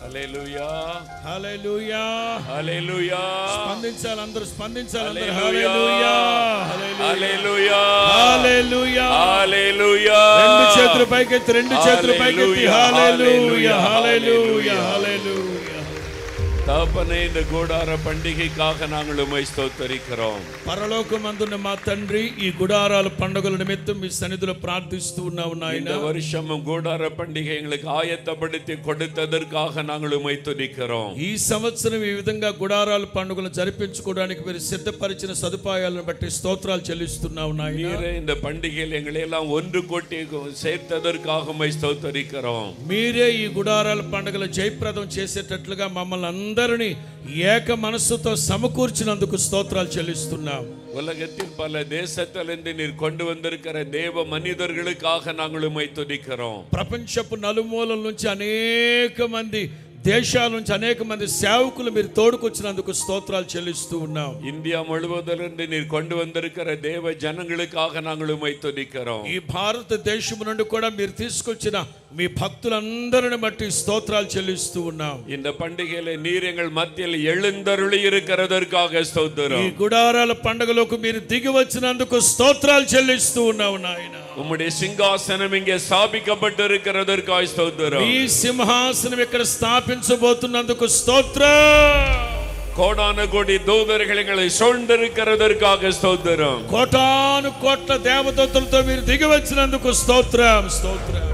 హల్లెలూయా హల్లెలూయా హల్లెలూయా. స్పందించాలి, అందరూ స్పందించాలి. అందరూ హల్లెలూయా హల్లెలూయా హల్లెలూయా హల్లెలూయా. రెండు చేతులు పైకెత్తి, రెండు చేతులు పైకెత్తి హల్లెలూయా హల్లెలూయా హల్లెలూయా. தகப்பனே, இந்த கூடார பண்டிகைக்காக நாங்கள் உம்மை ஸ்தோத்திரிக்கிறோம். పరలోకమందున్న మా తండ్రి, ఈ గుడారాల పండుగల నిమిత్తం మీ సన్నిధిలో ప్రార్థిస్తూ ఉన్నాము నాయనా. இந்த வருஷமும் கூடார பண்டிகை எங்களுக்கு ஆயத்தப்படுத்தி கொடுத்ததற்காக நாங்கள் உம்மை துதிக்கிறோம். ఈ సంవత్సరం ఈ విధంగా గుడారాల పండుగలు జరిపించుకోవడానికి మీరు సిద్ధపరిచిన సదుపాయాలను బట్టి స్తోత్రాలు చెల్లిస్తున్నాము నాయనా. మీరే இந்த பண்டிகையில் எங்களை எல்லாம் ஒன்று கூட்டி சேர்த்ததற்காக உம்மை ஸ்தோத்திரிக்கிறோம். మీరే ఈ గుడారాల పండుగలు జయప్రదం చేసేటట్లుగా మమ్మల్ని అందరినీ ఏక మనస్సుతో సమకూర్చినందుకు స్తోత్రాలు చెల్లిస్తున్నాం. உலகத்தில் பல தேசத்திலிருந்து நீர் கொண்டு வந்திருக்கிற தேவ மனிதர்களுக்காக நாங்கள் உம்மை துதிக்கிறோம். ప్రపంచపు నలుమూలల నుంచి అనేక మంది దేశాల నుంచి అనేక మంది సేవకులు మీరు తోడుకొచ్చినందుకు స్తోత్రాలు చెల్లిస్తూ ఉన్నాం. இந்தியா முழுவதிலிருந்து நீர் கொண்டு வந்திருக்கிற தேவ ஜனங்களுக்காக நாங்கள் உம்மை துதிக்கிறோம். ఈ భారతదేశం నుండి కూడా మీరు తీసుకొచ్చిన మీ భక్తులందరిని బట్టి స్తోత్రాలు చెల్లిస్తూ ఉన్నాం. இந்த பண்டிகையில நீர் எங்கள் மத்தியில் எழுந்தருளி இருக்கிறதற்காக ఈ ஸ்தோத்திரம். గుడారాల పండుగలకు మీరు దిగి వచ్చినందుకు స్తోత్రాలు చెల్లిస్తూ ఉన్నాం నాయన. உம்முடைய சிங்காசனம் இங்கே ஸ்தாபிக்கப்பட்டிருக்கிறதற்காக ஸ்தோத்திரம். ఈ సింహాసనం ఇక్కడ స్థాపించబోతున్నందుకు స్తోత్రం. கோடான கோடி தூதர்கள் எங்களை சூழ்ந்திருக்கிறதற்காக ஸ்தோத்திரம். కోటాను కోట్ల దేవదూతలతో మీరు దిగి వచ్చినందుకు స్తోత్రం స్తోత్రం.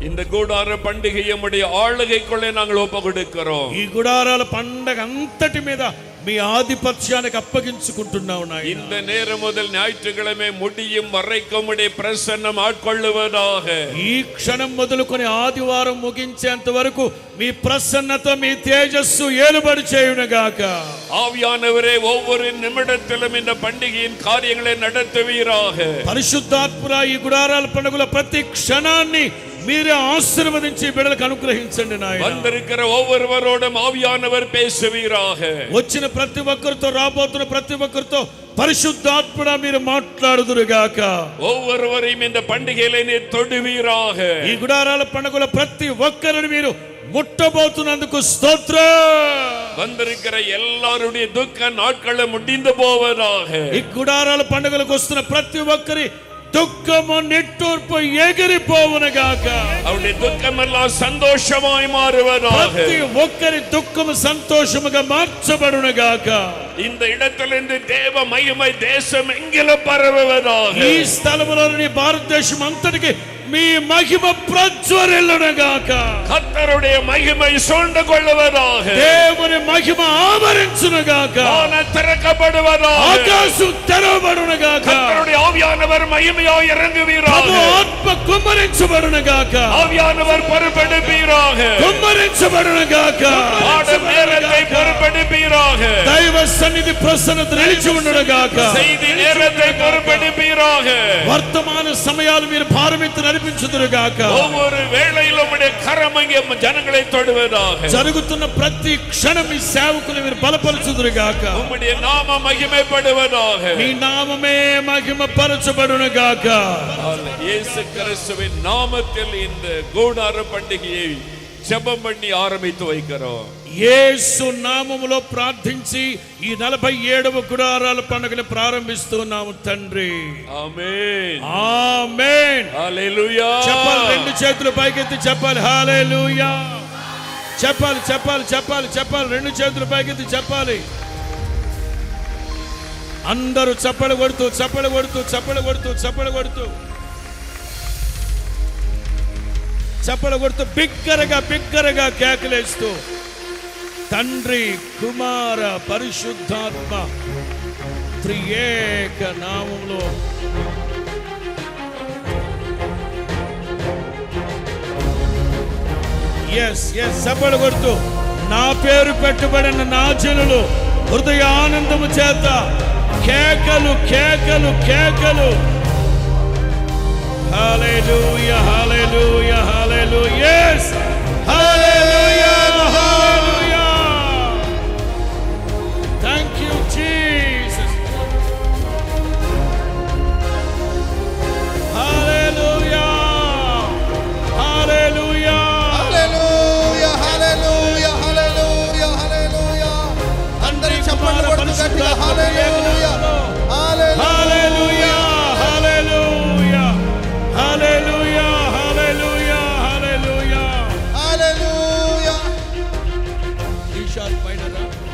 இந்த கூடார பண்டிகை நம்முடைய ஆளுகைக்குள்ளே நாங்கள் ஒப்பு கொடுக்கிறோம். ఈ గుడారాల పండగ అంతటి మీద మీ ఆధిపత్యానికి అప్పగించుకుంటున్నావు నాయనా. இந்த நேரம் முதல் ஞாயிற்றுக்கிழமை முடியும் வரைக்கும் உம்முடைய பிரசன்னம் ஆட்கொள்ளுவதாக. ఈ క్షణం మొదలుకొని ఆదివారం ముగించేంత వరకు మీ ప్రసన్నత, మీ తేజస్సు ఏలుబడి చేయునుగాక. ஆவியானவரே, ஒவ்வொரு நிமிடத்திலும் இந்த பண்டிகையின் காரியங்களை நடத்துவீராக. పరిశుద్ధాత్మరా, ఈ గుడారాల పండుగల ప్రతి క్షణాన్ని మీరే ఆశీర్వదించి బిడ్డలకు అనుగ్రహించండి నాయనా. வந்திருக்கிற ஒவ்வொருவரோடும் ஆவியானவர் பேசுவீராக. వచ్చిన ప్రతి ఒక్కరితో, రాబోతున్న ప్రతి ఒక్కరితో పరిశుద్ధాత్మడా మీరు మాట్లాడుదురుగాక. ஒவ்வொருவரையும் இந்த பண்டிகையிலே நீர் தொடுவீராக. ఈ గుడారాల పండుగల ప్రతి ఒక్కరిని మీరు ముట్టబోతున్నందుకు స్తోత్రం. வந்திருக்கிற எல்லாருடைய துக்க நாட்களும் முடிந்து போவதாக. ఈ గుడారాల పండుగలకు వస్తున్న ప్రతి ఒక్కరి దుఃఖము, నిట్టూర్పు ఎగిరిపోవునుగాక. அவருடைய துக்கமெல்லாம் சந்தோஷமாய் மாறுவதாக. ప్రతి ఒక్కరి దుఃఖము సంతోషముగా మార్చబడునుగాక. இந்த இடத்திலிருந்து தேவ மகிமை தேசம் எங்கிலும் பரவுவதாக. ఈ స్థలములోని భారతదేశం అంతటికి మీ మహిమ ప్రజ్వరిల్లునుగాక. கர்த்தருடைய மகிமை சூழ்ந்து கொள்ளுவதாக. దేవుని మహిమ ఆవరించునుగాక. வானம் திறக்கப்படுவதாக. ఆకాశం తెరవబడునుగాక. கர்த்தருடைய ஆவியானவர் மகிமையாய் இறங்குவீராக. ప్రభు ఆత్మ కుమ్మరించబడునుగాక. ஆவியானவர் பொறுப்பெடுப்பீராக. కుమ్మరించబడునుగాక. பாடும் நேரத்தை பொறுப்பெடுப்பீராக. దైవ సన్నిధి ప్రసన్నత నిలిచి ఉండునుగాక. செய்தி நேரத்தை பொறுப்பெடுப்பீராக. వర్తమాన సమయాలు మీరు భారమిత్తు నడిపించుదురుగాక. ஒவ்வொரு வேளையிலும் உம்முடைய கரம் அங்கே ஜனங்களை தொடுவதாக. జరుగుతున్న ప్రతి క్షణం మీ సేవకులు మీరు బలపరచుదురుగాక. உம்முடைய நாமம் மகிமைப்படுவதாக. మీ నామమే మహిమ పరచబడునుగాక. இயேசு கிறிஸ்துவின் நாமத்தில் இந்த கூடார பண்டிகையை ஜெபம் பண்ணி ஆரம்பித்து வைக்கிறோம். యేసు నామములో ప్రార్థించి ఈ 47వ గుడారాల పండుగను ప్రారంభిస్తున్నాము తండ్రి. ఆమేన్ ఆమేన్. హల్లెలూయా. చెప్పాలి, రెండు చేతులు పైకెత్తి చెప్పాలి హల్లెలూయా. చెప్పాలి చెప్పాలి చెప్పాలి చెప్పాలి, రెండు చేతులు పైకెత్తి చెప్పాలి. అందరూ చప్పలు కొడుతూ చప్పలు కొడుతూ చప్పలు కొడుతూ చప్పలు కొడుతూ చప్పలు కొడుతూ బిగ్గరగా బిగ్గరగా కేకలేస్తూ తండ్రి, కుమార, పరిశుద్ధాత్మ త్రియేక నామములో చప్పలు కొడుతూ నా పేరు పెట్టుబడిన నా జనులు హృదయ ఆనందము చేత కేకలు కేకలు కేకలు. హల్లెలూయా హల్లెలూయా హల్లెలూయా. yes hallelujah hallelujah. thank you jesus. హల్లెలూయా హల్లెలూయా హల్లెలూయా హల్లెలూయా నిమిషాలు పైన రా.